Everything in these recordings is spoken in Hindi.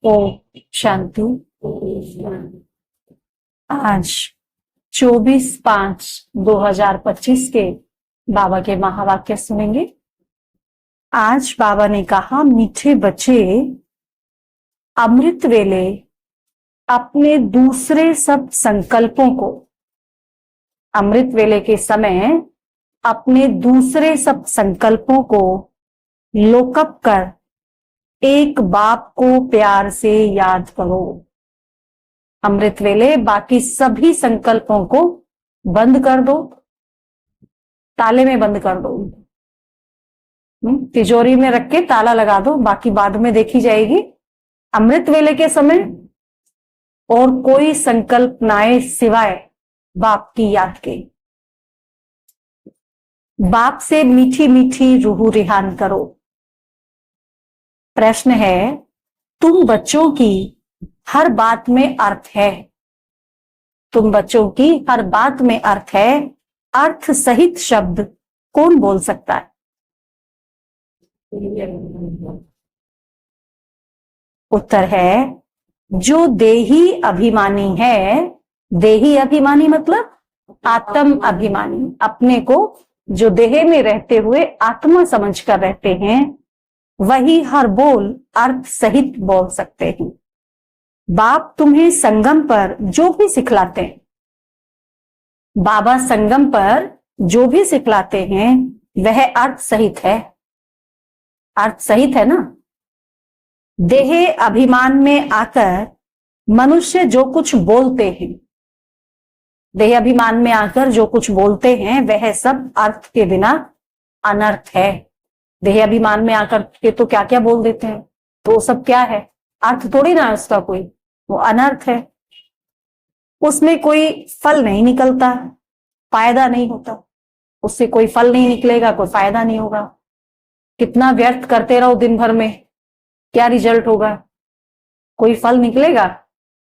ओम शांति। आज 24/5/2025 के बाबा के महावाक्य सुनेंगे। आज बाबा ने कहा, मीठे बच्चे, अमृत वेले अपने दूसरे सब संकल्पों को, अमृत वेले के समय अपने दूसरे सब संकल्पों को लोकअप कर एक बाप को प्यार से याद करो। अमृत वेले बाकी सभी संकल्पों को बंद कर दो, ताले में बंद कर दो, तिजोरी में रख के ताला लगा दो, बाकी बाद में देखी जाएगी। अमृत वेले के समय और कोई संकल्प ना आए सिवाय बाप की याद के। बाप से मीठी मीठी रूह रिहान करो। प्रश्न है, तुम बच्चों की हर बात में अर्थ है, तुम बच्चों की हर बात में अर्थ है, अर्थ सहित शब्द कौन बोल सकता है? उत्तर है, जो देही अभिमानी है। देही अभिमानी मतलब आत्म अभिमानी, अपने को जो देह में रहते हुए आत्मा समझकर रहते हैं, वही हर बोल अर्थ सहित बोल सकते हैं। बाप तुम्हें संगम पर जो भी सिखलाते हैं, बाबा संगम पर जो भी सिखलाते हैं वह अर्थ सहित है। अर्थ सहित है ना। देह अभिमान में आकर मनुष्य जो कुछ बोलते हैं, देह अभिमान में आकर जो कुछ बोलते हैं वह सब अर्थ के बिना अनर्थ है। देह अभिमान में आकर के तो क्या क्या बोल देते हैं, तो वो सब क्या है? अर्थ थोड़ी ना है उसका कोई, वो अनर्थ है। उसमें कोई फल नहीं निकलता, फायदा नहीं होता, उससे कोई फल नहीं निकलेगा, कोई फायदा नहीं होगा। कितना व्यर्थ करते रहो दिन भर में, क्या रिजल्ट होगा? कोई फल निकलेगा?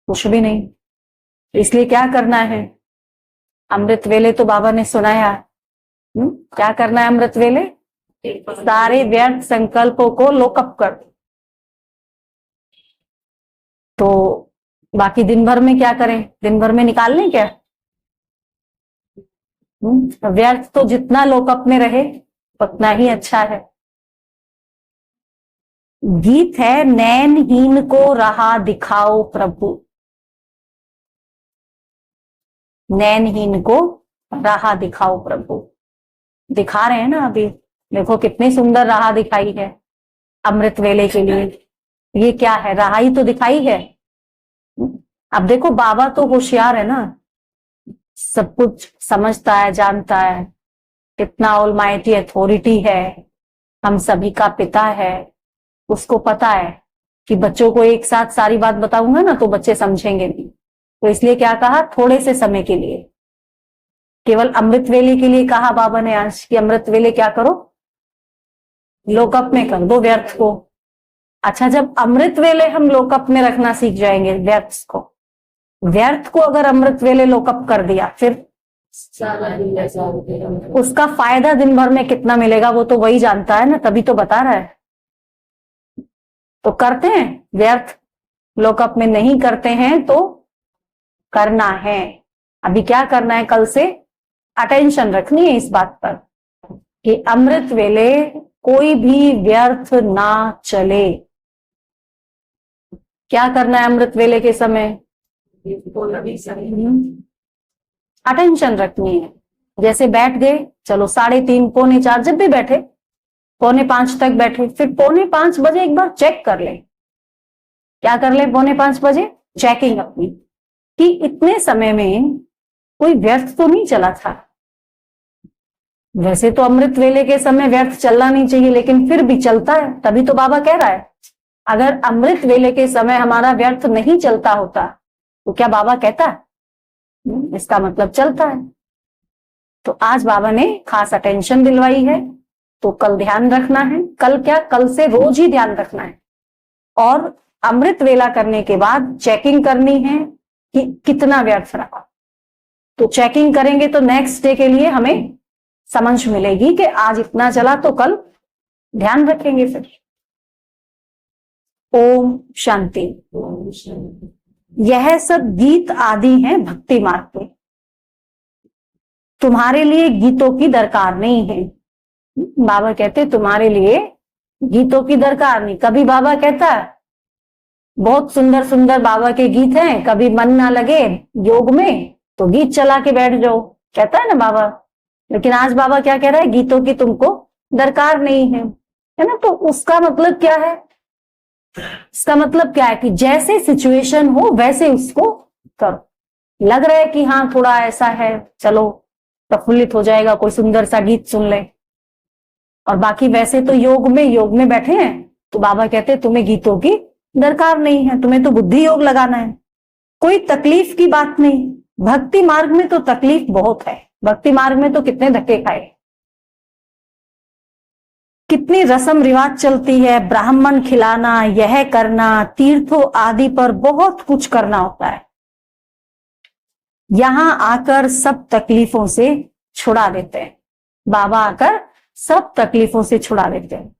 कुछ भी नहीं। इसलिए क्या करना है? अमृत वेले तो बाबा ने सुनाया। क्या करना है अमृत वेले? सारे व्यर्थ संकल्पों को लोकअप कर। तो बाकी दिन भर में क्या करें? दिन भर में निकाल लें क्या? व्यर्थ तो जितना लोकअप में रहे उतना ही अच्छा है। गीत है, नैनहीन को राह दिखाओ प्रभु। नैनहीन को राह दिखाओ प्रभु। दिखा रहे हैं ना अभी, देखो कितनी सुंदर राह दिखाई है अमृत वेले के लिए। ये क्या है? राह ही तो दिखाई है। अब देखो बाबा तो होशियार है ना, सब कुछ समझता है, जानता है, कितना ऑलमाइटी अथॉरिटी है, हम सभी का पिता है। उसको पता है कि बच्चों को एक साथ सारी बात बताऊंगा ना तो बच्चे समझेंगे नहीं, तो इसलिए क्या कहा, थोड़े से समय के लिए, केवल अमृत वेले के लिए कहा बाबा ने आज कि अमृत वेले क्या करो, लोकअप में कर दो व्यर्थ को। अच्छा, जब अमृत वेले हम लोकअप में रखना सीख जाएंगे व्यर्थ को, व्यर्थ को अगर अमृत वेले लोकअप कर दिया, फिर उसका फायदा दिन भर में कितना मिलेगा वो तो वही जानता है ना, तभी तो बता रहा है। तो करते हैं व्यर्थ लोकअप में, नहीं करते हैं तो करना है। अभी क्या करना है? कल से अटेंशन रखनी है इस बात पर कि अमृत वेले कोई भी व्यर्थ ना चले। क्या करना है अमृत वेले के समय? अटेंशन रखनी है। जैसे बैठ गए, चलो 3:30 पौने 4 जब भी बैठे, 4:45 तक बैठे, फिर 4:45 बजे एक बार चेक कर ले। क्या कर ले? 4:45 बजे चेकिंग अपनी, कि इतने समय में कोई व्यर्थ तो नहीं चला था। वैसे तो अमृत वेले के समय व्यर्थ चलना नहीं चाहिए, लेकिन फिर भी चलता है। तभी तो बाबा कह रहा है, अगर अमृत वेले के समय हमारा व्यर्थ नहीं चलता होता तो क्या बाबा कहता? इसका मतलब चलता है। तो आज बाबा ने खास अटेंशन दिलवाई है, तो कल ध्यान रखना है। कल क्या, कल से रोज ही ध्यान रखना है। और अमृत वेला करने के बाद चेकिंग करनी है कि कितना व्यर्थ रहा। तो चेकिंग करेंगे तो नेक्स्ट डे के लिए हमें समझ मिलेगी कि आज इतना चला, तो कल ध्यान रखेंगे। फिर ओम शांति। यह सब गीत आदि हैं भक्ति मार्ग पे। तुम्हारे लिए गीतों की दरकार नहीं है। बाबा कहते तुम्हारे लिए गीतों की दरकार नहीं। कभी बाबा कहता है बहुत सुंदर सुंदर बाबा के गीत हैं, कभी मन ना लगे योग में तो गीत चला के बैठ जाओ, कहता है ना बाबा। लेकिन आज बाबा क्या कह रहा है, गीतों की तुमको दरकार नहीं है ना। तो उसका मतलब क्या है, इसका मतलब क्या है कि जैसे सिचुएशन हो वैसे उसको करो। लग रहा है कि हाँ थोड़ा ऐसा है, चलो प्रफुल्लित हो जाएगा, कोई सुंदर सा गीत सुन ले। और बाकी वैसे तो योग में बैठे हैं तो बाबा कहते हैं तुम्हें गीतों की दरकार नहीं है, तुम्हें तो बुद्धि योग लगाना है। कोई तकलीफ की बात नहीं। भक्ति मार्ग में तो तकलीफ बहुत है। भक्ति मार्ग में तो कितने धक्के खाए, कितनी रस्म रिवाज चलती है, ब्राह्मण खिलाना, यह करना, तीर्थों आदि पर बहुत कुछ करना होता है। यहां आकर सब तकलीफों से छुड़ा देते हैं। बाबा आकर सब तकलीफों से छुड़ा देते हैं।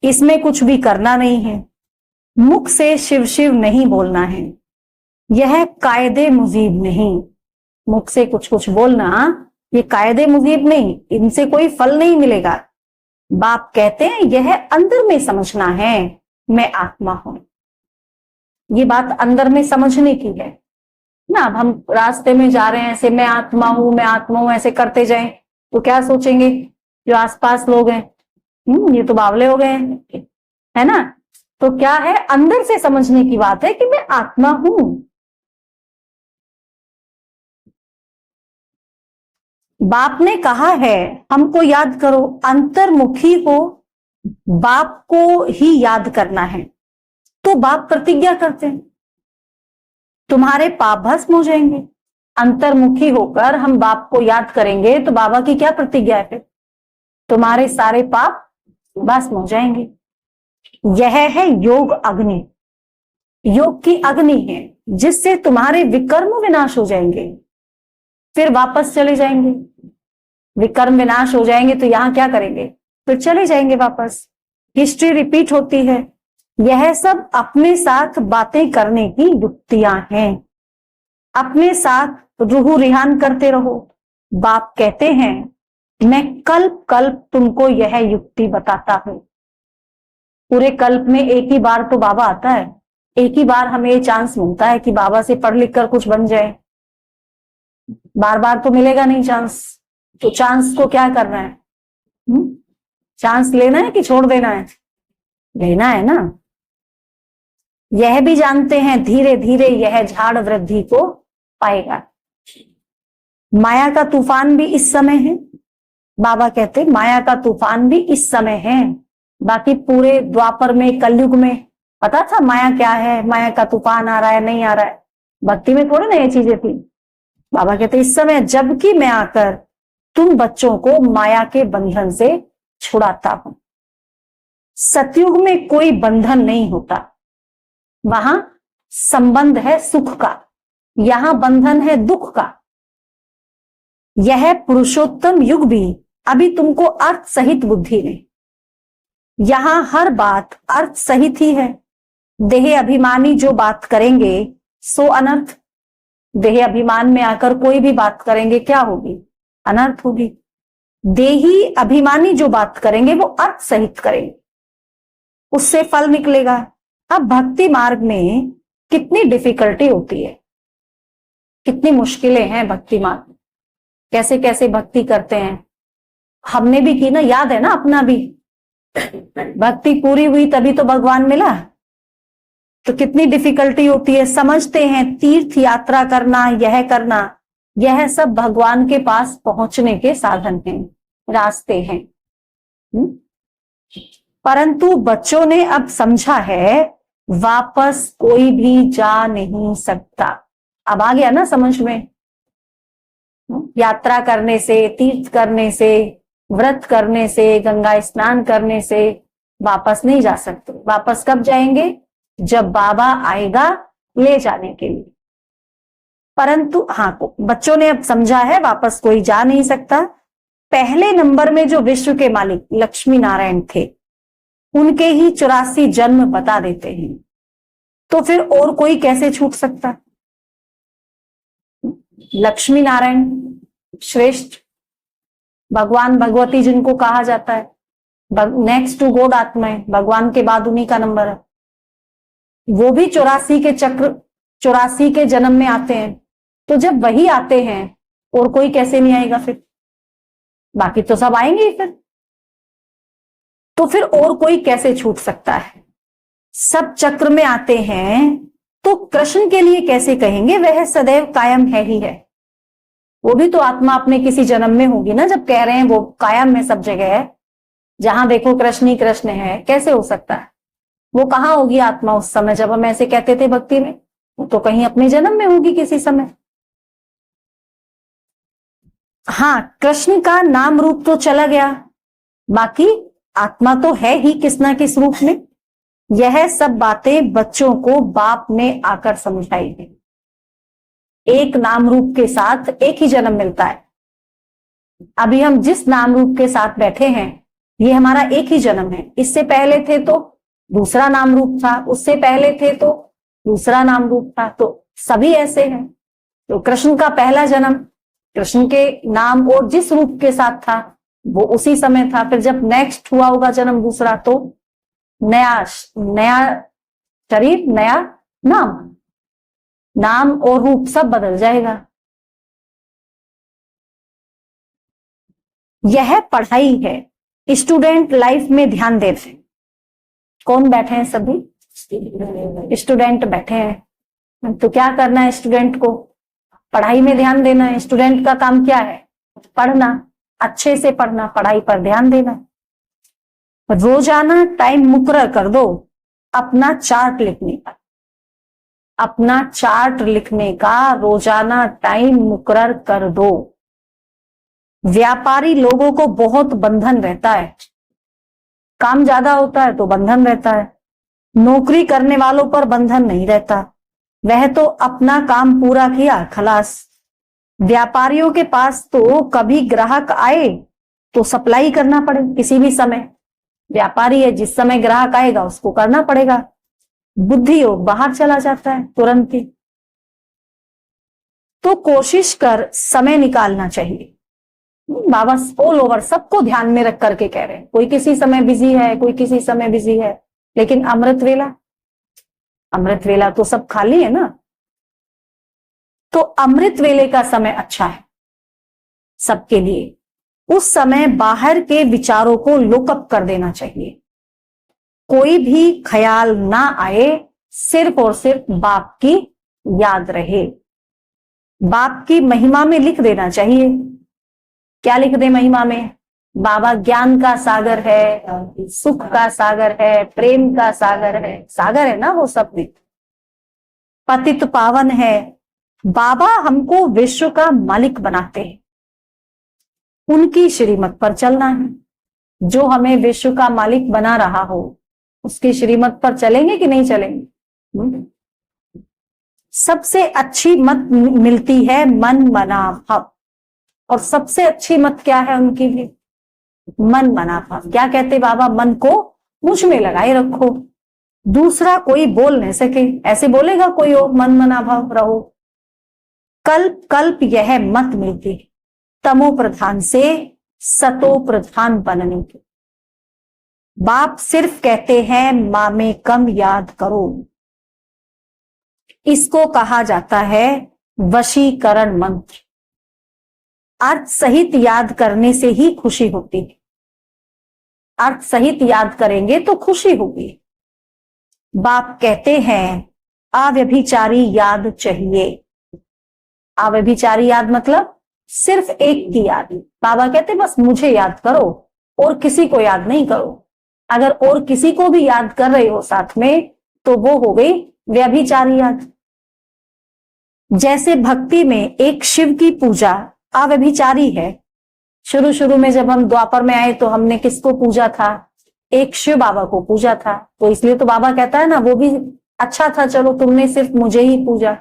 इसमें कुछ भी करना नहीं है। मुख से शिव शिव नहीं बोलना है। यह कायदे मुजीब नहीं। मुख से कुछ कुछ बोलना ये कायदे मुजीब नहीं, इनसे कोई फल नहीं मिलेगा। बाप कहते हैं यह अंदर में समझना है, मैं आत्मा हूं। ये बात अंदर में समझने की है ना। अब हम रास्ते में जा रहे हैं ऐसे मैं आत्मा हूं, मैं आत्मा हूं ऐसे करते जाएं तो क्या सोचेंगे जो आसपास लोग हैं, ये तो बावले हो गए हैं, है ना। तो क्या है, अंदर से समझने की बात है कि मैं आत्मा हूं। बाप ने कहा है हमको याद करो, अंतर्मुखी हो, बाप को ही याद करना है। तो बाप प्रतिज्ञा करते हैं तुम्हारे पाप भस्म हो जाएंगे। अंतर्मुखी होकर हम बाप को याद करेंगे तो बाबा की क्या प्रतिज्ञा है, फिर तुम्हारे सारे पाप भस्म हो जाएंगे। यह है योग अग्नि। योग की अग्नि है जिससे तुम्हारे विकर्म विनाश हो जाएंगे, फिर वापस चले जाएंगे। विकर्म विनाश हो जाएंगे तो यहां क्या करेंगे, फिर चले जाएंगे वापस। हिस्ट्री रिपीट होती है। यह सब अपने साथ बातें करने की युक्तियां हैं। अपने साथ रूह रिहान करते रहो। बाप कहते हैं मैं कल्प कल्प तुमको यह युक्ति बताता हूं। पूरे कल्प में एक ही बार तो बाबा आता है, एक ही बार हमें ये चांस मिलता है कि बाबा से पढ़ लिख कर कुछ बन जाए। बार बार तो मिलेगा नहीं चांस। तो चांस को क्या करना है, चांस लेना है कि छोड़ देना है, लेना है ना। यह भी जानते हैं धीरे धीरे यह झाड़ वृद्धि को पाएगा। माया का तूफान भी इस समय है। बाबा कहते माया का तूफान भी इस समय है। बाकी पूरे द्वापर में कलयुग में पता था माया क्या है, माया का तूफान आ रहा है नहीं आ रहा है, भक्ति में थोड़ी ना ये चीजें थी। बाबा कहते इस समय जबकि मैं आकर तुम बच्चों को माया के बंधन से छुड़ाता हूं। सतयुग में कोई बंधन नहीं होता, वहां संबंध है सुख का, यहां बंधन है दुख का। यह पुरुषोत्तम युग भी अभी तुमको अर्थ सहित बुद्धि ने, यहां हर बात अर्थ सहित ही है। देह अभिमानी जो बात करेंगे सो अनर्थ। देह अभिमान में आकर कोई भी बात करेंगे क्या होगी, अनर्थ होगी। देही अभिमानी जो बात करेंगे वो अर्थ सहित करेंगे, उससे फल निकलेगा। अब भक्ति मार्ग में कितनी डिफिकल्टी होती है, कितनी मुश्किलें हैं भक्ति मार्ग में, कैसे कैसे भक्ति करते हैं। हमने भी की ना, याद है ना अपना भी। भक्ति पूरी हुई तभी तो भगवान मिला। तो कितनी डिफिकल्टी होती है। समझते हैं तीर्थ यात्रा करना, यह करना, यह सब भगवान के पास पहुंचने के साधन हैं, रास्ते हैं। परंतु बच्चों ने अब समझा है वापस कोई भी जा नहीं सकता। अब आ गया ना समझ में। यात्रा करने से, तीर्थ करने से, व्रत करने से, गंगा स्नान करने से वापस नहीं जा सकते। वापस कब जाएंगे, जब बाबा आएगा ले जाने के लिए। परंतु हाँ, बच्चों ने अब समझा है वापस कोई जा नहीं सकता। पहले नंबर में जो विश्व के मालिक लक्ष्मी नारायण थे उनके ही 84 जन्म बता देते हैं, तो फिर और कोई कैसे छूट सकता है? लक्ष्मी नारायण श्रेष्ठ, भगवान भगवती जिनको कहा जाता है, नेक्स्ट टू गॉड आत्मा है, भगवान के बाद उन्हीं का नंबर है। वो भी 84 के चक्र, 84 के जन्म में आते हैं। तो जब वही आते हैं और कोई कैसे नहीं आएगा फिर? बाकी तो सब आएंगे ही फिर। तो फिर और कोई कैसे छूट सकता है? सब चक्र में आते हैं तो कृष्ण के लिए कैसे कहेंगे वह सदैव कायम है ही है? वो भी तो आत्मा अपने किसी जन्म में होगी ना, जब कह रहे हैं वो कायम में सब जगह है, जहां देखो कृष्ण ही कृष्ण है, कैसे हो सकता है? वो कहां होगी आत्मा उस समय जब हम ऐसे कहते थे भक्ति में? वो तो कहीं अपने जन्म में होगी किसी समय। हाँ, कृष्ण का नाम रूप तो चला गया, बाकी आत्मा तो है ही किस ना किस रूप में। यह सब बातें बच्चों को बाप ने आकर समझाई है। एक नाम रूप के साथ एक ही जन्म मिलता है। अभी हम जिस नाम रूप के साथ बैठे हैं ये हमारा एक ही जन्म है। इससे पहले थे तो दूसरा नाम रूप था, उससे पहले थे तो दूसरा नाम रूप था, तो सभी ऐसे हैं। तो कृष्ण का पहला जन्म कृष्ण के नाम और जिस रूप के साथ था वो उसी समय था। फिर जब नेक्स्ट हुआ होगा जन्म दूसरा तो नया शरीर, नया नाम, नाम और रूप सब बदल जाएगा। यह पढ़ाई है, स्टूडेंट लाइफ में ध्यान देते हैं। कौन बैठे हैं? सभी स्टूडेंट बैठे हैं। तो क्या करना है स्टूडेंट को? पढ़ाई में ध्यान देना है। स्टूडेंट का काम क्या है? पढ़ना, अच्छे से पढ़ना, पढ़ाई पर ध्यान देना। रोजाना टाइम मुकर्रर कर दो अपना चार्ट लिखने का। अपना चार्ट लिखने का रोजाना टाइम मुकर्रर कर दो। व्यापारी लोगों को बहुत बंधन रहता है, काम ज्यादा होता है तो बंधन रहता है। नौकरी करने वालों पर बंधन नहीं रहता, वह तो अपना काम पूरा किया खलास। व्यापारियों के पास तो कभी ग्राहक आए तो सप्लाई करना पड़े किसी भी समय। व्यापारी है, जिस समय ग्राहक आएगा उसको करना पड़ेगा। बुद्धि योग बाहर चला जाता है तुरंत ही। तो कोशिश कर समय निकालना चाहिए। बाबा ऑल ओवर सबको ध्यान में रख करके कह रहे हैं। कोई किसी समय बिजी है, कोई किसी समय बिजी है, लेकिन अमृत वेला, अमृत वेला तो सब खाली है ना। तो अमृत वेले का समय अच्छा है सबके लिए। उस समय बाहर के विचारों को लुकअप कर देना चाहिए। कोई भी ख्याल ना आए, सिर्फ और सिर्फ बाप की याद रहे। बाप की महिमा में लिख देना चाहिए। क्या लिख दे महिमा में? बाबा ज्ञान का सागर है, सुख का सागर है, प्रेम का सागर है। सागर है ना वो सब भी। पतित पावन है। बाबा हमको विश्व का मालिक बनाते हैं, उनकी श्रीमत पर चलना है। जो हमें विश्व का मालिक बना रहा हो उसकी श्रीमत पर चलेंगे कि नहीं चलेंगे? सबसे अच्छी मत मिलती है मन मना भाव। और सबसे अच्छी मत क्या है उनकी भी? मन मना भाव। क्या कहते बाबा? मन को मुझ में लगाए रखो, दूसरा कोई बोल नहीं सके। ऐसे बोलेगा कोई हो मन मना भाव रहो। कल्प कल्प यह मत मिलती तमो प्रधान से सतो प्रधान बनने की। बाप सिर्फ कहते हैं माँ में कम याद करो। इसको कहा जाता है वशीकरण मंत्र। अर्थ सहित याद करने से ही खुशी होती है। अर्थ सहित याद करेंगे तो खुशी होगी। बाप कहते हैं अव्यभिचारी याद चाहिए। अव्यभिचारी याद मतलब सिर्फ एक की याद। बाबा कहते बस मुझे याद करो और किसी को याद नहीं करो। अगर और किसी को भी याद कर रहे हो साथ में तो वो हो गई व्यभिचारी याद। जैसे भक्ति में एक शिव की पूजा अव्यभिचारी है। शुरू शुरू में जब हम द्वापर में आए तो हमने किसको पूजा था? एक शिव बाबा को पूजा था। तो इसलिए तो बाबा कहता है ना वो भी अच्छा था, चलो तुमने सिर्फ मुझे ही पूजा।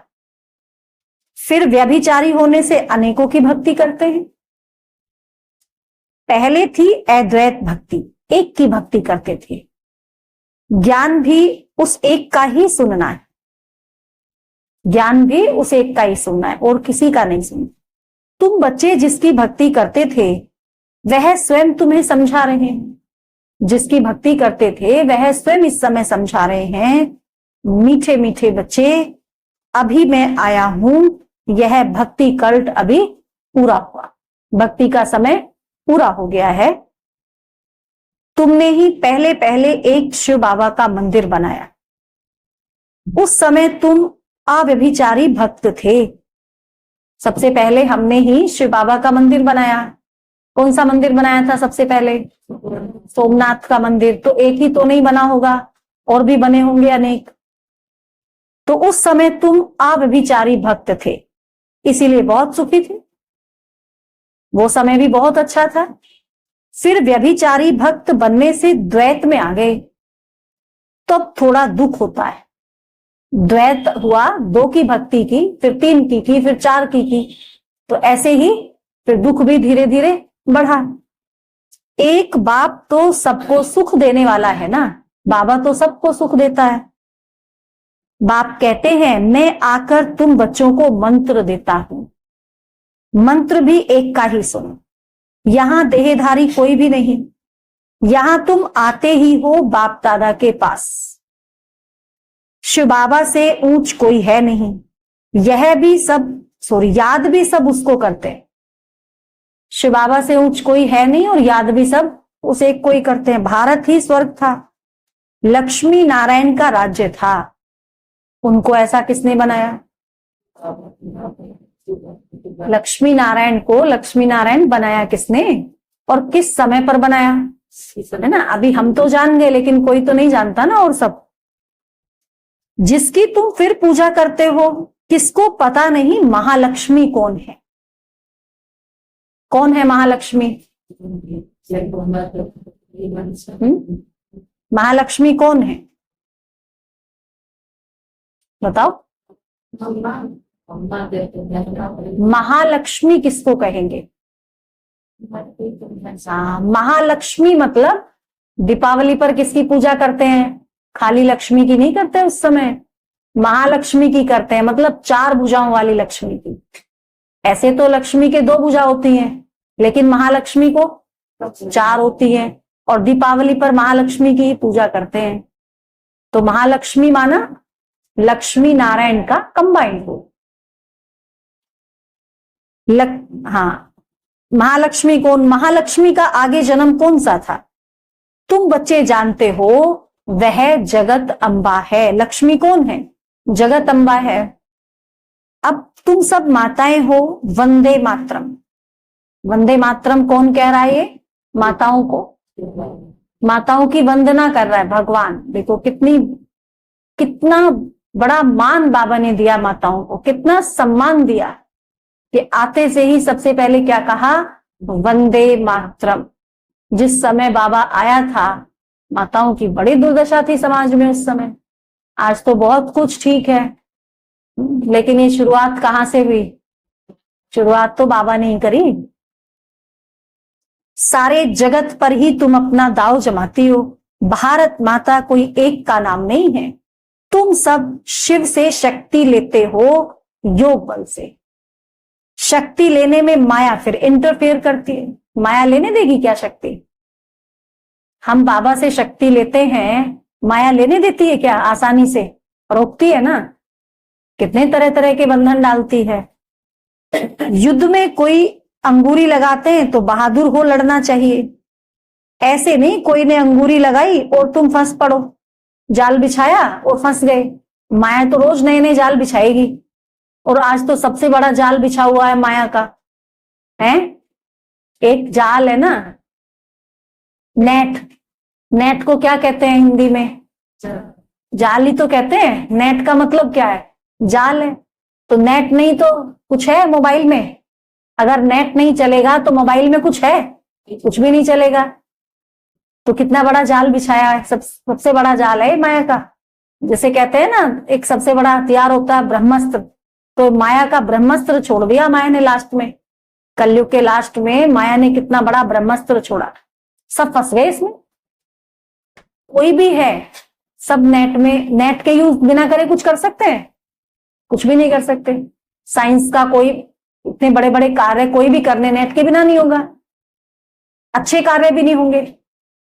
फिर व्यभिचारी होने से अनेकों की भक्ति करते हैं। पहले थी अद्वैत भक्ति, एक की भक्ति करते थे। ज्ञान भी उस एक का ही सुनना है, ज्ञान भी उस एक का ही सुनना है और किसी का नहीं सुनना। तुम बच्चे जिसकी भक्ति करते थे वह स्वयं तुम्हें समझा रहे हैं, जिसकी भक्ति करते थे वह स्वयं इस समय समझा रहे हैं, मीठे मीठे बच्चे अभी मैं आया हूं, यह भक्ति कल्ट अभी पूरा हुआ, भक्ति का समय पूरा हो गया है। तुमने ही पहले पहले एक शिव बाबा का मंदिर बनाया, उस समय तुम अव्यभिचारी भक्त थे। सबसे पहले हमने ही शिव बाबा का मंदिर बनाया। कौन सा मंदिर बनाया था सबसे पहले? सोमनाथ का मंदिर। तो एक ही तो नहीं बना होगा, और भी बने होंगे अनेक। तो उस समय तुम अव्यभिचारी भक्त थे, इसीलिए बहुत सुखी थे, वो समय भी बहुत अच्छा था। फिर व्यभिचारी भक्त बनने से द्वैत में आ गए, तब थोड़ा दुख होता है। द्वैत हुआ, 2 की भक्ति की, फिर 3 की, फिर 4 की, तो ऐसे ही फिर दुख भी धीरे धीरे बढ़ा। एक बाप तो सबको सुख देने वाला है ना, बाबा तो सबको सुख देता है। बाप कहते हैं मैं आकर तुम बच्चों को मंत्र देता हूं, मंत्र भी एक का ही सुनो। यहां देहधारी कोई भी नहीं, यहां तुम आते ही हो बाप दादा के पास। शिव बाबा से ऊंच कोई है नहीं, यह भी सब याद भी सब उसको करते हैं। शिव बाबा से ऊंच कोई है नहीं और याद भी सब उस एक को ही करते हैं। भारत ही स्वर्ग था, लक्ष्मी नारायण का राज्य था, उनको ऐसा किसने बनाया? लक्ष्मी नारायण को लक्ष्मी नारायण बनाया किसने और किस समय पर बनाया, है ना? अभी हम तो जान गए, लेकिन कोई तो नहीं जानता ना। और सब जिसकी तुम फिर पूजा करते हो, किसको पता नहीं महालक्ष्मी कौन है? कौन है महालक्ष्मी? महालक्ष्मी कौन है बताओ? महालक्ष्मी किसको कहेंगे? महालक्ष्मी मतलब दीपावली पर किसकी पूजा करते हैं? खाली लक्ष्मी की नहीं करते, उस समय महालक्ष्मी की करते हैं, मतलब 4 भुजाओं वाली लक्ष्मी की। ऐसे तो लक्ष्मी के 2 भुजा होती हैं, लेकिन महालक्ष्मी को 4 होती है, और दीपावली पर महालक्ष्मी की ही पूजा करते हैं। तो महालक्ष्मी माना लक्ष्मी नारायण का कंबाइंड हो। हाँ, महालक्ष्मी कौन? महालक्ष्मी का आगे जन्म कौन सा था? तुम बच्चे जानते हो, वह जगत अम्बा है। लक्ष्मी कौन है? जगत अम्बा है। अब तुम सब माताएं हो, वंदे मातरम। वंदे मातरम कौन कह रहा है? ये माताओं को, माताओं की वंदना कर रहा है भगवान। देखो कितना बड़ा मान बाबा ने दिया माताओं को, कितना सम्मान दिया कि आते से ही सबसे पहले क्या कहा? वंदे मातरम। जिस समय बाबा आया था, माताओं की बड़ी दुर्दशा थी समाज में उस समय। आज तो बहुत कुछ ठीक है, लेकिन ये शुरुआत कहां से हुई? शुरुआत तो बाबा ने ही करी। सारे जगत पर ही तुम अपना दाव जमाती हो। भारत माता कोई एक का नाम नहीं है। तुम सब शिव से शक्ति लेते हो, योग बल से। शक्ति लेने में माया फिर इंटरफेयर करती है। माया लेने देगी क्या शक्ति? हम बाबा से शक्ति लेते हैं, माया लेने देती है क्या? आसानी से रोकती है ना। कितने तरह तरह के बंधन डालती है। युद्ध में कोई अंगूरी लगाते हैं तो बहादुर हो लड़ना चाहिए। ऐसे नहीं कोई ने अंगूरी लगाई और तुम फंस पड़ो, जाल बिछाया और फंस गए। माया तो रोज नए नए जाल बिछाएगी, और आज तो सबसे बड़ा जाल बिछा हुआ है माया का, है एक जाल है ना, नेट। नेट को क्या कहते हैं हिंदी में? जाल ही तो कहते हैं। नेट का मतलब क्या है? जाल है। तो नेट नहीं तो कुछ है मोबाइल में? अगर नेट नहीं चलेगा तो मोबाइल में कुछ है? कुछ भी नहीं चलेगा। तो कितना बड़ा जाल बिछाया है। सबसे बड़ा जाल है माया का। जैसे कहते हैं ना, एक सबसे बड़ा हथियार होता है ब्रह्मास्त्र, तो माया का ब्रह्मास्त्र छोड़ दिया माया ने लास्ट में। कलयुग के लास्ट में माया ने कितना बड़ा ब्रह्मास्त्र छोड़ा, सब फंस गए इसमें। कोई भी है सब नेट में, नेट के यूज बिना करे कुछ कर सकते हैं? कुछ भी नहीं कर सकते। साइंस का कोई इतने बड़े बड़े कार्य कोई भी करने नेट के बिना नहीं होगा, अच्छे कार्य भी नहीं होंगे।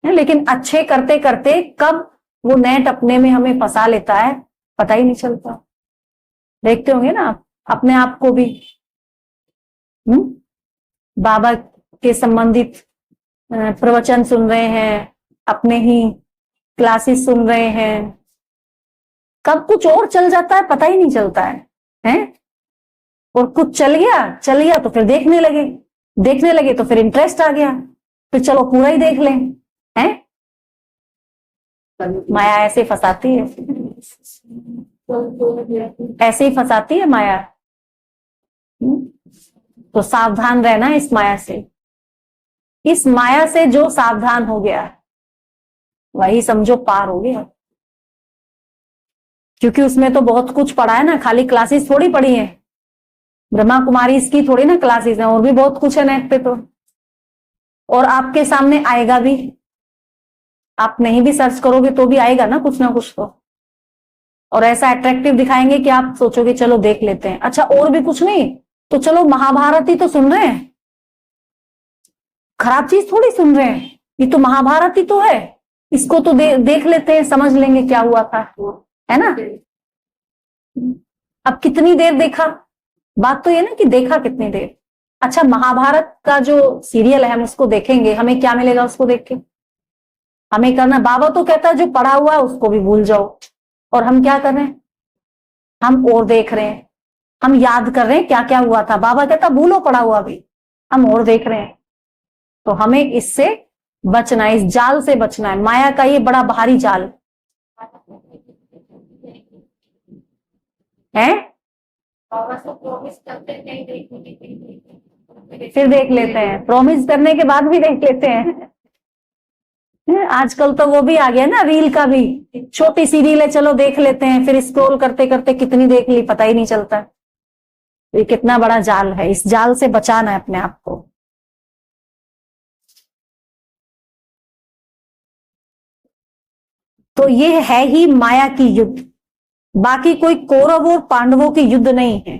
लेकिन अच्छे करते करते कब वो नेट अपने में हमें फंसा लेता है पता ही नहीं चलता। देखते होंगे ना आप अपने आप को भी, बाबा के संबंधित प्रवचन सुन रहे हैं, अपने ही क्लासेस सुन रहे हैं, कब कुछ और चल जाता है पता ही नहीं चलता है? और कुछ चल गया तो फिर देखने लगे तो फिर इंटरेस्ट आ गया, फिर चलो पूरा ही देख लें। हैं? माया ऐसे फंसाती है, ऐसे ही फंसाती है माया। तो सावधान रहना इस माया से। इस माया से जो सावधान हो गया वही समझो पार हो गया, क्योंकि उसमें तो बहुत कुछ पढ़ा है ना, खाली क्लासेस थोड़ी पढ़ी है। ब्रह्मा कुमारी इसकी थोड़ी ना क्लासेस है, और भी बहुत कुछ है नेट पे तो, और आपके सामने आएगा भी। आप नहीं भी सर्च करोगे तो भी आएगा ना कुछ तो, और ऐसा अट्रैक्टिव दिखाएंगे कि आप सोचोगे चलो देख लेते हैं। अच्छा और भी कुछ नहीं तो चलो महाभारत ही तो सुन रहे हैं, खराब चीज थोड़ी सुन रहे हैं, ये तो महाभारत ही तो है, इसको तो देख लेते हैं, समझ लेंगे क्या हुआ था, है ना। अब कितनी देर देखा, बात तो ये ना कि देखा कितनी देर। अच्छा महाभारत का जो सीरियल है हम उसको देखेंगे, हमें क्या मिलेगा उसको देख के? हमें करना, बाबा तो कहता है जो पढ़ा हुआ है उसको भी भूल जाओ, और हम क्या कर रहे हैं? हम और देख रहे हैं, हम याद कर रहे हैं क्या क्या हुआ था। बाबा कहता भूलो पढ़ा हुआ भी, हम और देख रहे हैं। तो हमें इससे बचना है, इस जाल से बचना है, माया का ये बड़ा भारी जाल है। फिर देख लेते हैं, प्रॉमिस करने के बाद भी देख लेते हैं। आजकल तो वो भी आ गया ना, रील का भी, छोटी सी रील है चलो देख लेते हैं, फिर स्क्रॉल करते करते कितनी देख ली पता ही नहीं चलता। ये कितना बड़ा जाल है, इस जाल से बचाना है अपने आप को। तो ये है ही माया की युद्ध, बाकी कोई कौरव और पांडवों की युद्ध नहीं है,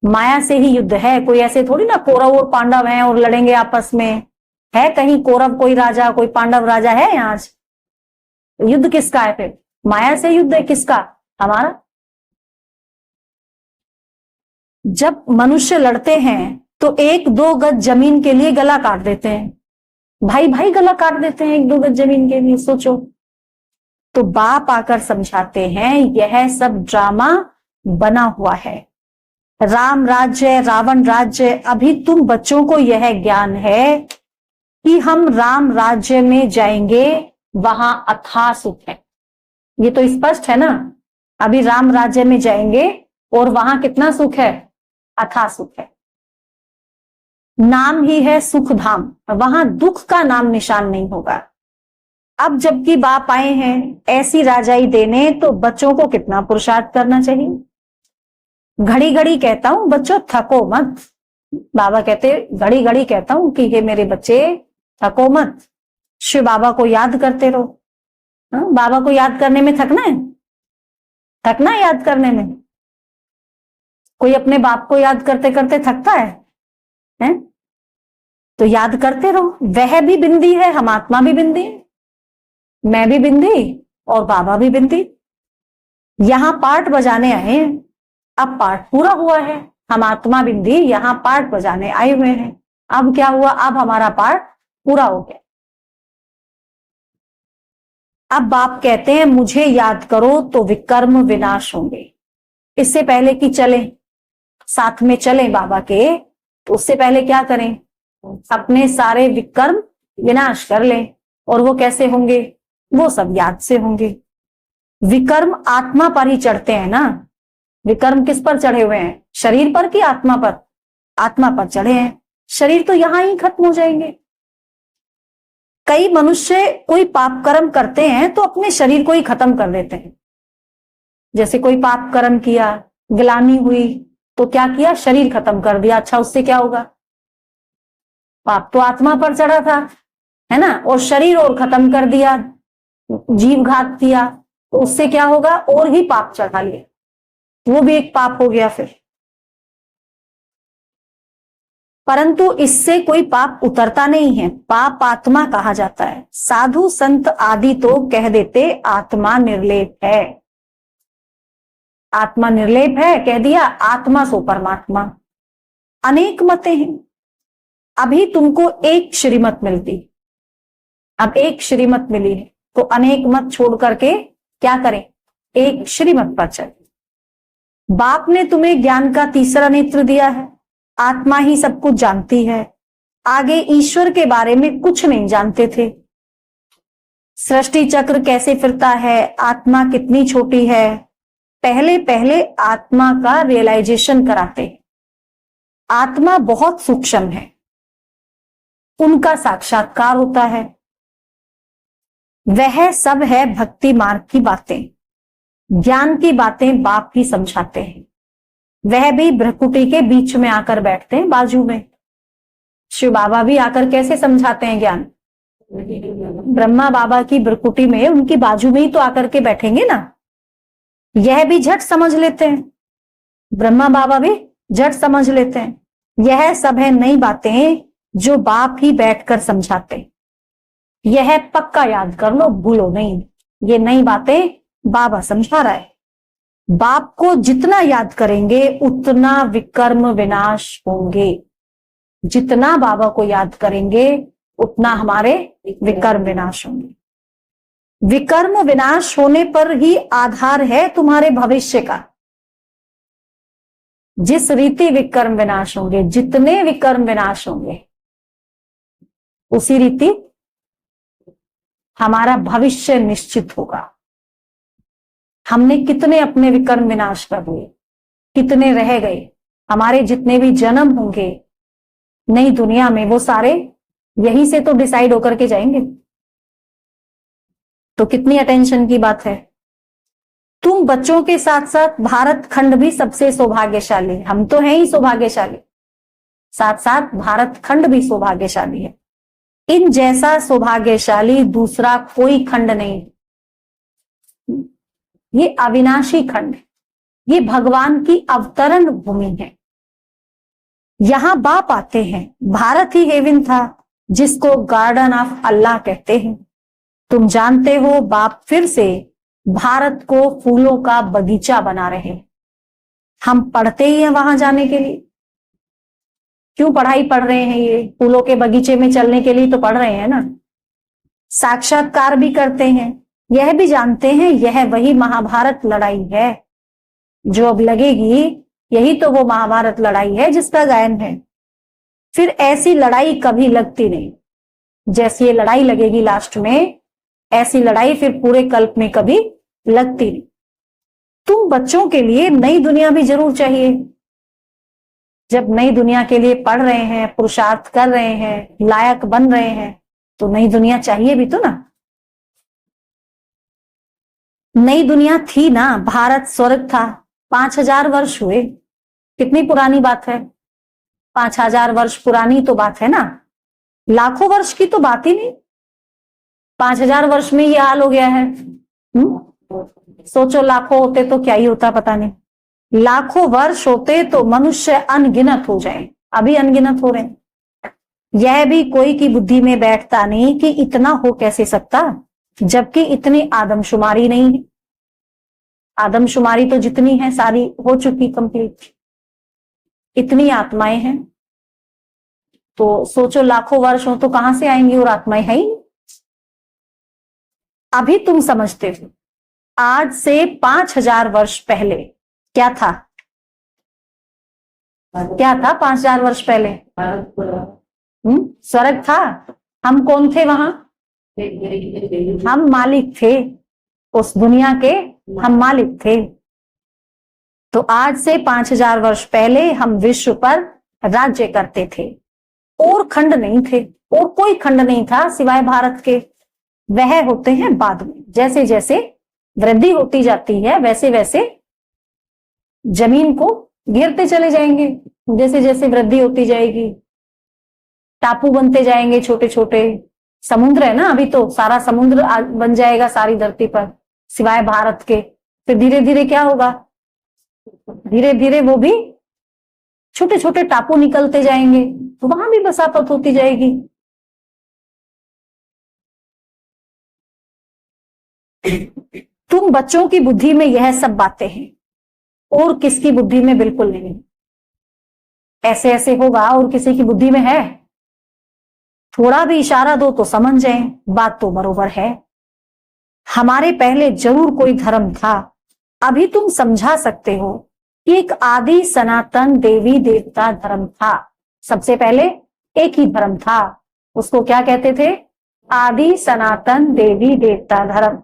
माया से ही युद्ध है। कोई ऐसे थोड़ी ना कौरव और पांडव हैं और लड़ेंगे आपस में, है कहीं कौरव कोई राजा कोई पांडव राजा है यहाँ? युद्ध किसका है फिर? माया से युद्ध है, किसका? हमारा। जब मनुष्य लड़ते हैं तो 1-2 गज जमीन के लिए गला काट देते हैं, भाई भाई गला काट देते हैं 1-2 गज जमीन के लिए, सोचो। तो बाप आकर समझाते हैं यह सब ड्रामा बना हुआ है, राम राज्य रावण राज्य। अभी तुम बच्चों को यह ज्ञान है कि हम राम राज्य में जाएंगे, वहां अथाह सुख है, ये तो स्पष्ट है ना। अभी राम राज्य में जाएंगे और वहां कितना सुख है? अथाह सुख है, नाम ही है सुख धाम, वहां दुख का नाम निशान नहीं होगा। अब जबकि बाप आए हैं ऐसी राजाई देने, तो बच्चों को कितना पुरुषार्थ करना चाहिए। घड़ी घड़ी कहता हूं बच्चों थको मत, बाबा कहते घड़ी घड़ी कहता हूं कि हे मेरे बच्चे थको मत, शिव बाबा को याद करते रहो। बाबा को याद करने में थकना है? थकना है याद करने में? कोई अपने बाप को याद करते करते थकता है? तो याद करते रहो, वह भी बिंदी है, हम आत्मा भी बिंदी है, मैं भी बिंदी और बाबा भी बिंदी। यहां पार्ट बजाने आए हैं, अब पार्ट पूरा हुआ है, हम आत्मा बिंदी यहां पार्ट बजाने आए हुए हैं। अब क्या हुआ? अब हमारा पार्ट पूरा हो गया। अब बाप कहते हैं मुझे याद करो तो विकर्म विनाश होंगे। इससे पहले कि चले साथ में चलें बाबा के, तो उससे पहले क्या करें? अपने सारे विकर्म विनाश कर लें। और वो कैसे होंगे? वो सब याद से होंगे। विकर्म आत्मा पर ही चढ़ते हैं ना। विकर्म किस पर चढ़े हुए हैं? शरीर पर कि आत्मा पर? आत्मा पर चढ़े हैं, शरीर तो यहां ही खत्म हो जाएंगे। कई मनुष्य कोई पाप कर्म करते हैं तो अपने शरीर को ही खत्म कर देते हैं। जैसे कोई पाप कर्म किया, ग्लानि हुई, तो क्या किया? शरीर खत्म कर दिया। अच्छा उससे क्या होगा? पाप तो आत्मा पर चढ़ा था, है ना, और शरीर और खत्म कर दिया। जीव घात किया तो उससे क्या होगा, और ही पाप चढ़ा लिया, वो भी एक पाप हो गया फिर। परंतु इससे कोई पाप उतरता नहीं है, पाप आत्मा कहा जाता है। साधु संत आदि तो कह देते आत्मा निर्लेप है, आत्मा निर्लेप है कह दिया, आत्मा सो परमात्मा। अनेक मतें हैं, अभी तुमको एक श्रीमत मिलती, अब एक श्रीमत मिली है तो अनेक मत छोड़ करके क्या करें, एक श्रीमत पर चले। बाप ने तुम्हें ज्ञान का तीसरा नेत्र दिया है, आत्मा ही सब कुछ जानती है, आगे ईश्वर के बारे में कुछ नहीं जानते थे। सृष्टि चक्र कैसे फिरता है, आत्मा कितनी छोटी है, पहले पहले आत्मा का रियलाइजेशन कराते हैं। आत्मा बहुत सूक्ष्म है, उनका साक्षात्कार होता है। वह सब है भक्ति मार्ग की बातें, ज्ञान की बातें बाप ही समझाते हैं। वह भी भ्रकुटी के बीच में आकर बैठते हैं, बाजू में। शिव बाबा भी आकर कैसे समझाते हैं ज्ञान, ब्रह्मा बाबा की भ्रकुटी में, उनकी बाजू में ही तो आकर के बैठेंगे ना। यह भी झट समझ लेते हैं, ब्रह्मा बाबा भी झट समझ लेते हैं। यह सब है नई बातें जो बाप ही बैठकर समझाते। यह पक्का याद कर लो, भूलो नहीं, ये नई बातें बाबा समझा रहा है। बाप को जितना याद करेंगे उतना विकर्म विनाश होंगे, जितना बाबा को याद करेंगे उतना हमारे विकर्म विनाश होंगे। विकर्म विनाश होने पर ही आधार है तुम्हारे भविष्य का। जिस रीति विकर्म विनाश होंगे, जितने विकर्म विनाश होंगे, उसी रीति हमारा भविष्य निश्चित होगा। हमने कितने अपने विकर्म विनाश कर दिए, कितने रह गए, हमारे जितने भी जन्म होंगे नई दुनिया में, वो सारे यहीं से तो डिसाइड होकर के जाएंगे। तो कितनी अटेंशन की बात है। तुम बच्चों के साथ साथ भारत खंड भी सबसे सौभाग्यशाली, हम तो हैं ही सौभाग्यशाली, साथ साथ भारत खंड भी सौभाग्यशाली है। इन जैसा सौभाग्यशाली दूसरा कोई खंड नहीं। ये अविनाशी खंड, ये भगवान की अवतरण भूमि है। यहां बाप आते हैं। भारत ही हेवन था, जिसको गार्डन ऑफ अल्लाह कहते हैं। तुम जानते हो बाप फिर से भारत को फूलों का बगीचा बना रहे हैं। हम पढ़ते ही हैं वहां जाने के लिए। क्यों पढ़ाई पढ़ रहे हैं, ये फूलों के बगीचे में चलने के लिए तो पढ़ रहे हैं ना। साक्षात्कार भी करते हैं, यह भी जानते हैं यह वही महाभारत लड़ाई है जो अब लगेगी। यही तो वो महाभारत लड़ाई है जिसका गायन है। फिर ऐसी लड़ाई कभी लगती नहीं जैसी ये लड़ाई लगेगी लास्ट में। ऐसी लड़ाई फिर पूरे कल्प में कभी लगती नहीं। तुम बच्चों के लिए नई दुनिया भी जरूर चाहिए। जब नई दुनिया के लिए पढ़ रहे हैं, पुरुषार्थ कर रहे हैं, लायक बन रहे हैं, तो नई दुनिया चाहिए भी तो ना। नई दुनिया थी ना, भारत स्वर्ग था। 5000 वर्ष हुए, कितनी पुरानी बात है। 5000 वर्ष पुरानी तो बात है ना, लाखों वर्ष की तो बात ही नहीं। 5000 वर्ष में ये हाल हो गया है। सोचो लाखों होते तो क्या ही होता पता नहीं। लाखों वर्ष होते तो मनुष्य अनगिनत हो जाए, अभी अनगिनत हो रहे हैं। यह भी कोई की बुद्धि में बैठता नहीं कि इतना हो कैसे सकता, जबकि इतनी आदमशुमारी नहीं है। आदमशुमारी तो जितनी है सारी हो चुकी कंप्लीट। इतनी आत्माएं हैं तो सोचो लाखों वर्ष हो तो कहां से आएंगी, और आत्माएं है ही। अभी तुम समझते हो आज से 5000 वर्ष पहले क्या था, क्या था 5000 वर्ष पहले? स्वर्ग था। हम कौन थे वहां? हम मालिक थे उस दुनिया के, हम मालिक थे। तो आज से 5000 वर्ष पहले हम विश्व पर राज्य करते थे। और खंड नहीं थे, और कोई खंड नहीं था सिवाय भारत के। वह होते हैं बाद में। जैसे जैसे वृद्धि होती जाती है वैसे वैसे जमीन को घेरते चले जाएंगे। जैसे जैसे वृद्धि होती जाएगी टापू बनते जाएंगे छोटे छोटे, समुद्र है ना, अभी तो सारा समुद्र बन जाएगा सारी धरती पर सिवाय भारत के। फिर धीरे धीरे क्या होगा, धीरे धीरे वो भी छोटे छोटे टापू निकलते जाएंगे, तो वहां भी बसापत होती जाएगी। तुम बच्चों की बुद्धि में यह सब बातें हैं और किसकी बुद्धि में बिल्कुल नहीं। ऐसे ऐसे होगा और किसी की बुद्धि में है, थोड़ा भी इशारा दो तो समझ जाए बात तो बरोबर है। हमारे पहले जरूर कोई धर्म था, अभी तुम समझा सकते हो कि एक आदि सनातन देवी देवता धर्म था। सबसे पहले एक ही धर्म था, उसको क्या कहते थे, आदि सनातन देवी देवता धर्म।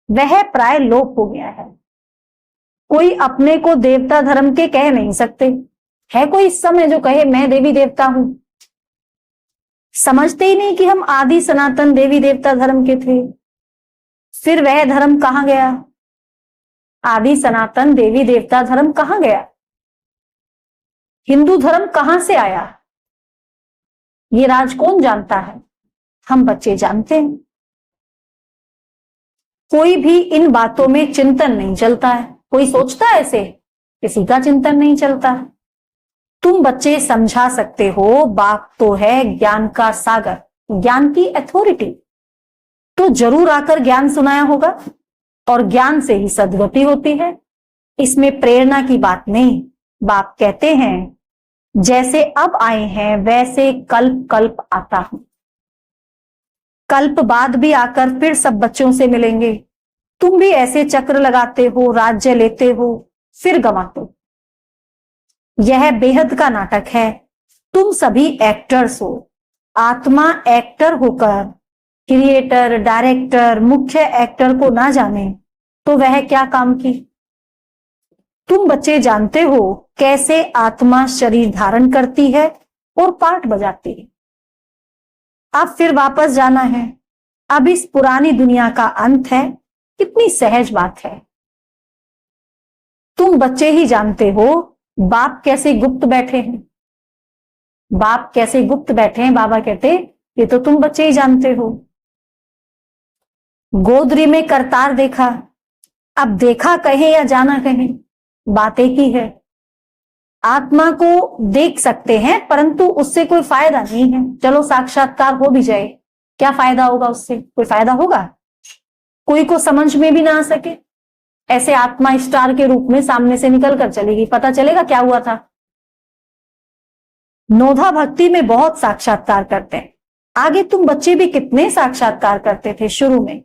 वह प्राय लोप हो गया है। कोई अपने को देवता धर्म के कह नहीं सकते। है कोई इस समय जो कहे मैं देवी देवता हूं? समझते ही नहीं कि हम आदि सनातन देवी देवता धर्म के थे। फिर वह धर्म कहां गया? आदि सनातन देवी देवता धर्म कहां गया? हिंदू धर्म कहां से आया? ये राज कौन जानता है? हम बच्चे जानते हैं। कोई भी इन बातों में चिंतन नहीं चलता है। कोई सोचता है ऐसे? किसी का चिंतन नहीं चलता। तुम बच्चे समझा सकते हो, बाप तो है ज्ञान का सागर, ज्ञान की अथॉरिटी, तो जरूर आकर ज्ञान सुनाया होगा और ज्ञान से ही सद्गति होती है। इसमें प्रेरणा की बात नहीं। बाप कहते हैं जैसे अब आए हैं वैसे कल्प कल्प आता हूं। कल्प बाद भी आकर फिर सब बच्चों से मिलेंगे। तुम भी ऐसे चक्र लगाते हो, राज्य लेते हो, फिर गंवाते हो। यह बेहद का नाटक है। तुम सभी एक्टर्स हो। आत्मा एक्टर होकर क्रिएटर, डायरेक्टर, मुख्य एक्टर को ना जाने तो वह क्या काम की। तुम बच्चे जानते हो कैसे आत्मा शरीर धारण करती है और पार्ट बजाती है। अब फिर वापस जाना है। अब इस पुरानी दुनिया का अंत है। कितनी सहज बात है। तुम बच्चे ही जानते हो बाप कैसे गुप्त बैठे हैं। बाप कैसे गुप्त बैठे हैं, बाबा कहते ये तो तुम बच्चे ही जानते हो। गोदरी में करतार देखा, अब देखा कहे या जाना कहे, बात एक ही है। आत्मा को देख सकते हैं परंतु उससे कोई फायदा नहीं है। चलो साक्षात्कार हो भी जाए, क्या फायदा होगा उससे? कोई फायदा होगा? कोई को समझ में भी ना आ सके। ऐसे आत्मा स्टार के रूप में सामने से निकल कर चलेगी, पता चलेगा क्या हुआ था। नोधा भक्ति में बहुत साक्षात्कार करते हैं। आगे तुम बच्चे भी कितने साक्षात्कार करते थे। शुरू में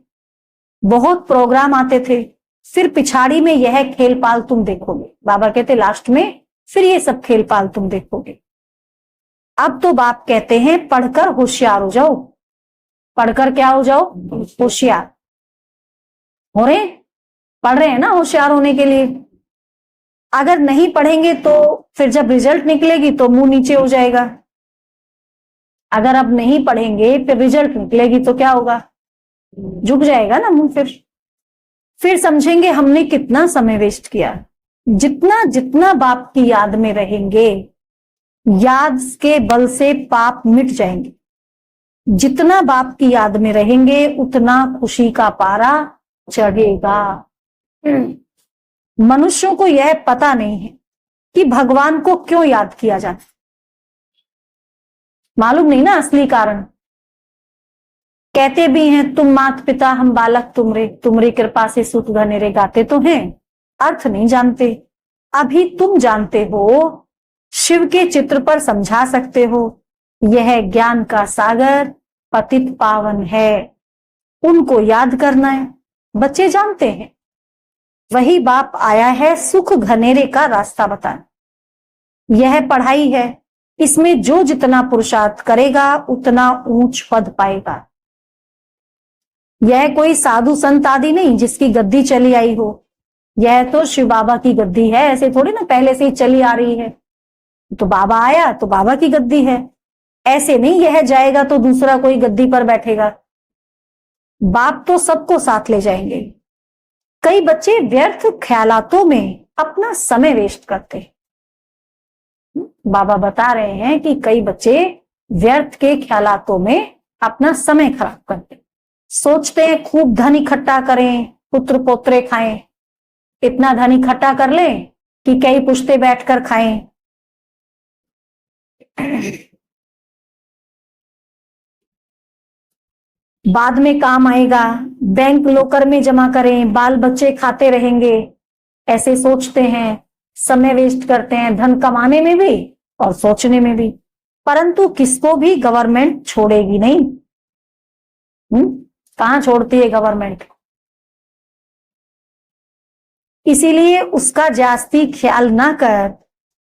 बहुत प्रोग्राम आते थे, फिर पिछाड़ी में यह खेल पाल तुम देखोगे। बाबा कहते लास्ट में फिर ये सब खेल पाल तुम देखोगे। अब तो बाप कहते हैं पढ़कर होशियार हो जाओ। पढ़कर क्या हो जाओ? होशियार हो रहे, पढ़ रहे हैं ना होशियार होने के लिए। अगर नहीं पढ़ेंगे तो फिर जब रिजल्ट निकलेगी तो मुंह नीचे हो जाएगा। अगर अब नहीं पढ़ेंगे फिर रिजल्ट निकलेगी तो क्या होगा? झुक जाएगा ना मुंह। फिर समझेंगे हमने कितना समय वेस्ट किया। जितना जितना बाप की याद में रहेंगे, याद के बल से पाप मिट जाएंगे। जितना बाप की याद में रहेंगे उतना खुशी का पारा चढ़ेगा। मनुष्यों को यह पता नहीं है कि भगवान को क्यों याद किया जाता। मालूम नहीं ना असली कारण। कहते भी हैं तुम मात पिता हम बालक तुमरे, तुमरी कृपा से सुख घनेरे, गाते तो हैं, अर्थ नहीं जानते। अभी तुम जानते हो, शिव के चित्र पर समझा सकते हो। यह ज्ञान का सागर पतित पावन है, उनको याद करना है। बच्चे जानते हैं वही बाप आया है सुख घनेरे का रास्ता बताना। यह पढ़ाई है, इसमें जो जितना पुरुषार्थ करेगा उतना ऊंच पद पाएगा। यह कोई साधु संत आदि नहीं जिसकी गद्दी चली आई हो। यह तो शिव बाबा की गद्दी है, ऐसे थोड़ी ना पहले से ही चली आ रही है। तो बाबा आया तो बाबा की गद्दी है, ऐसे नहीं यह जाएगा तो दूसरा कोई गद्दी पर बैठेगा। बाप तो सबको साथ ले जाएंगे। कई बच्चे व्यर्थ ख्यालातों में अपना समय वेस्ट करते हैं। बाबा बता रहे हैं कि कई बच्चे व्यर्थ के ख्यालातों में अपना समय खराब करते हैं। सोचते हैं खूब धन इकट्ठा करें, पुत्र पोत्रे खाएं, इतना धन इकट्ठा कर लें कि कई पुश्ते बैठकर खाएं। बाद में काम आएगा, बैंक लॉकर में जमा करें, बाल बच्चे खाते रहेंगे, ऐसे सोचते हैं, समय वेस्ट करते हैं, धन कमाने में भी और सोचने में भी। परंतु किसको भी गवर्नमेंट छोड़ेगी नहीं। कहां छोड़ती है गवर्नमेंट? इसीलिए उसका जास्ती ख्याल ना कर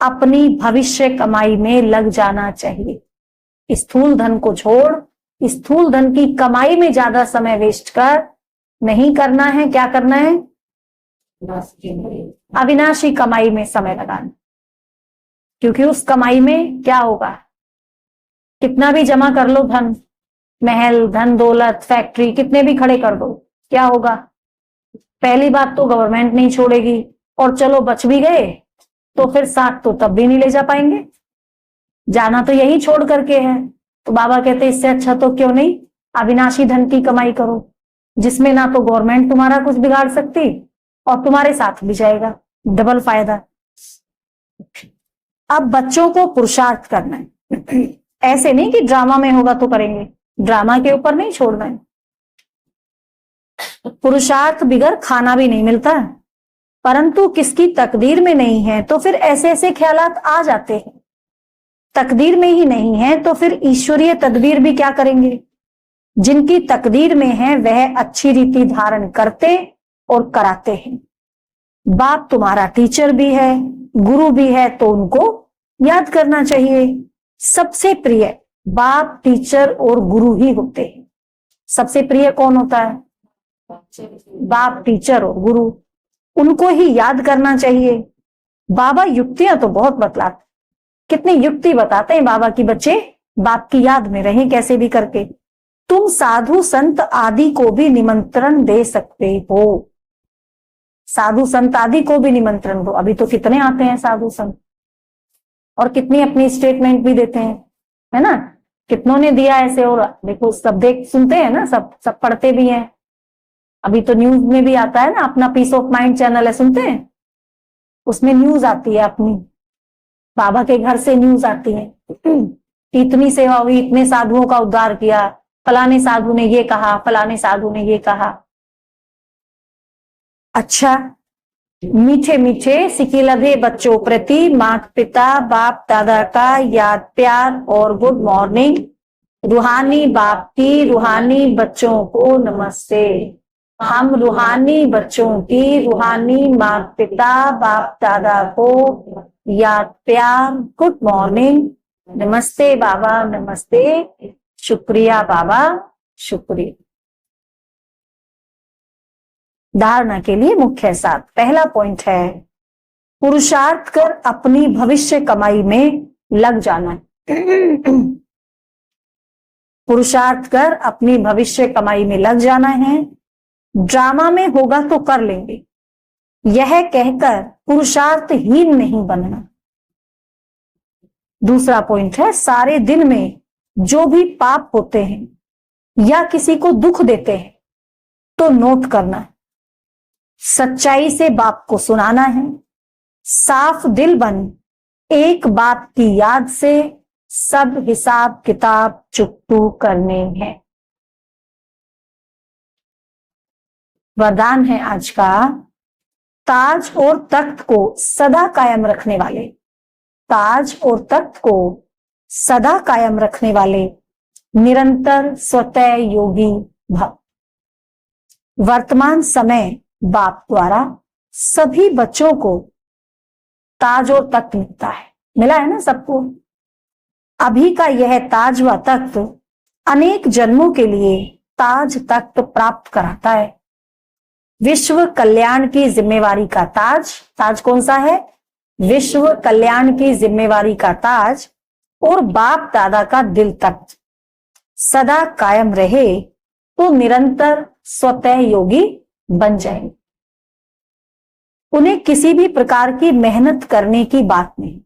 अपनी भविष्य कमाई में लग जाना चाहिए। स्थूल धन को छोड़, स्थूल धन की कमाई में ज्यादा समय वेस्ट कर नहीं करना है। क्या करना है? अविनाशी कमाई में समय लगाना, क्योंकि उस कमाई में क्या होगा, कितना भी जमा कर लो धन, महल, धन दौलत, फैक्ट्री कितने भी खड़े कर दो, क्या होगा? पहली बात तो गवर्नमेंट नहीं छोड़ेगी, और चलो बच भी गए तो फिर साथ तो तब भी नहीं ले जा पाएंगे, जाना तो यही छोड़ करके है। तो बाबा कहते इससे अच्छा तो क्यों नहीं अविनाशी धन की कमाई करो, जिसमें ना तो गवर्नमेंट तुम्हारा कुछ बिगाड़ सकती और तुम्हारे साथ भी जाएगा, डबल फायदा। अब बच्चों को पुरुषार्थ करना है, ऐसे नहीं कि ड्रामा में होगा तो करेंगे, ड्रामा के ऊपर नहीं छोड़ना है। पुरुषार्थ बिगर खाना भी नहीं मिलता, परंतु किसकी तकदीर में नहीं है तो फिर ऐसे ऐसे ख्यालात आ जाते हैं। तकदीर में ही नहीं है तो फिर ईश्वरीय तदबीर भी क्या करेंगे? जिनकी तकदीर में है वह अच्छी रीति धारण करते और कराते हैं। बाप तुम्हारा टीचर भी है, गुरु भी है, तो उनको याद करना चाहिए। सबसे प्रिय बाप, टीचर और गुरु ही होते हैं। सबसे प्रिय कौन होता है? बाप, टीचर और गुरु, उनको ही याद करना चाहिए। बाबा युक्तियां तो बहुत बतलाते, कितनी युक्ति बताते हैं बाबा की बच्चे बाप की याद में रहें कैसे भी करके। तुम साधु संत आदि को भी निमंत्रण दे सकते हो, साधु संत आदि को भी निमंत्रण दो। अभी तो कितने आते हैं साधु संत, और कितनी अपनी स्टेटमेंट भी देते हैं, है ना? कितनों ने दिया ऐसे, और देखो सब देख सुनते हैं ना, सब पढ़ते भी हैं। अभी तो न्यूज में भी आता है ना, अपना पीस ऑफ माइंड चैनल है, सुनते हैं, उसमें न्यूज आती है अपनी, बाबा के घर से न्यूज आती है, इतनी सेवा हुई, इतने साधुओं का उद्धार किया, फलाने साधु ने ये कहा, फलाने साधु ने ये कहा। अच्छा, मीठे मीठे सिकिलधे बच्चों प्रति माता पिता बाप दादा का याद प्यार और गुड मॉर्निंग। रूहानी बाप की रूहानी बच्चों को नमस्ते। हम रूहानी बच्चों की रूहानी माता पिता बाप दादा को याद प्यार, गुड मॉर्निंग, नमस्ते बाबा, नमस्ते, शुक्रिया बाबा, शुक्रिया। धारणा के लिए मुख्य साथ, पहला पॉइंट है पुरुषार्थ कर अपनी भविष्य कमाई में लग जाना। पुरुषार्थ कर अपनी भविष्य कमाई में लग जाना है। ड्रामा में होगा तो कर लेंगे, यह कहकर पुरुषार्थहीन नहीं बनना। दूसरा पॉइंट है सारे दिन में जो भी पाप होते हैं या किसी को दुख देते हैं तो नोट करना है, सच्चाई से बाप को सुनाना है, साफ दिल बन एक बाप की याद से सब हिसाब किताब चुकतू करने हैं। वरदान है आज का, ताज और तख्त को सदा कायम रखने वाले, ताज और तख्त को सदा कायम रखने वाले निरंतर स्वतः योगी भव। वर्तमान समय बाप द्वारा सभी बच्चों को ताज और तख्त मिलता है, मिला है ना सबको। अभी का यह ताज व तख्त अनेक जन्मों के लिए ताज तख्त प्राप्त कराता है। विश्व कल्याण की जिम्मेवारी का ताज, ताज कौन सा है? विश्व कल्याण की जिम्मेवारी का ताज और बाप दादा का दिल तख्त सदा कायम रहे तो निरंतर स्वतः योगी बन जाएंगे। उन्हें किसी भी प्रकार की मेहनत करने की बात नहीं,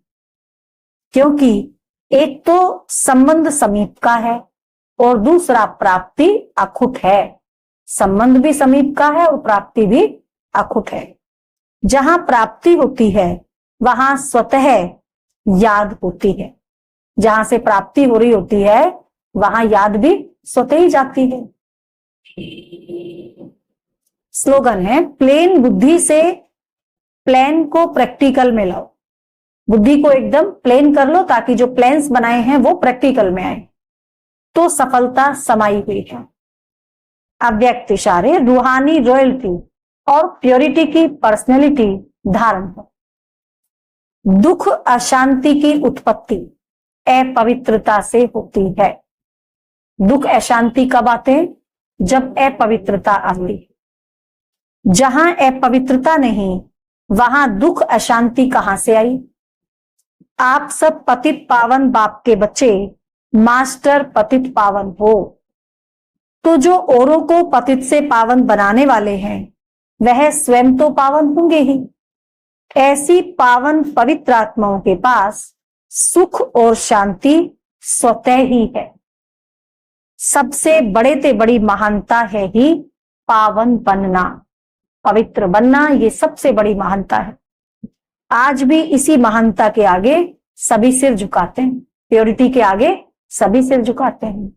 क्योंकि एक तो संबंध समीप का है और दूसरा प्राप्ति अखुट है। संबंध भी समीप का है और प्राप्ति भी अखुट है। जहां प्राप्ति होती है वहां स्वतः याद होती है। जहां से प्राप्ति हो रही होती है वहां याद भी स्वतः ही जाती है। स्लोगन है, प्लेन बुद्धि से प्लान को प्रैक्टिकल में लाओ। बुद्धि को एकदम प्लेन कर लो ताकि जो प्लान्स बनाए हैं वो प्रैक्टिकल में आए, तो सफलता समाई हुई है। अव्यक्त इशारे रूहानी रॉयल्टी और प्योरिटी की पर्सनैलिटी धारण हो। दुख अशांति की उत्पत्ति अपवित्रता से होती है। दुख अशांति कब आते हैं? जब अपवित्रता आती है। जहां अपवित्रता नहीं वहां दुख अशांति कहां से आई? आप सब पतित पावन बाप के बच्चे, मास्टर पतित पावन हो, तो जो औरों को पतित से पावन बनाने वाले हैं वह स्वयं तो पावन होंगे ही। ऐसी पावन पवित्र आत्माओं के पास सुख और शांति स्वतः ही है। सबसे बड़े ते बड़ी महानता है ही पावन बनना, पवित्र बनना, ये सबसे बड़ी महानता है। आज भी इसी महानता के आगे सभी सिर झुकाते हैं, प्योरिटी के आगे सभी सिर झुकाते हैं।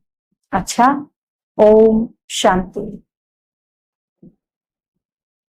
अच्छा, ओम शांति।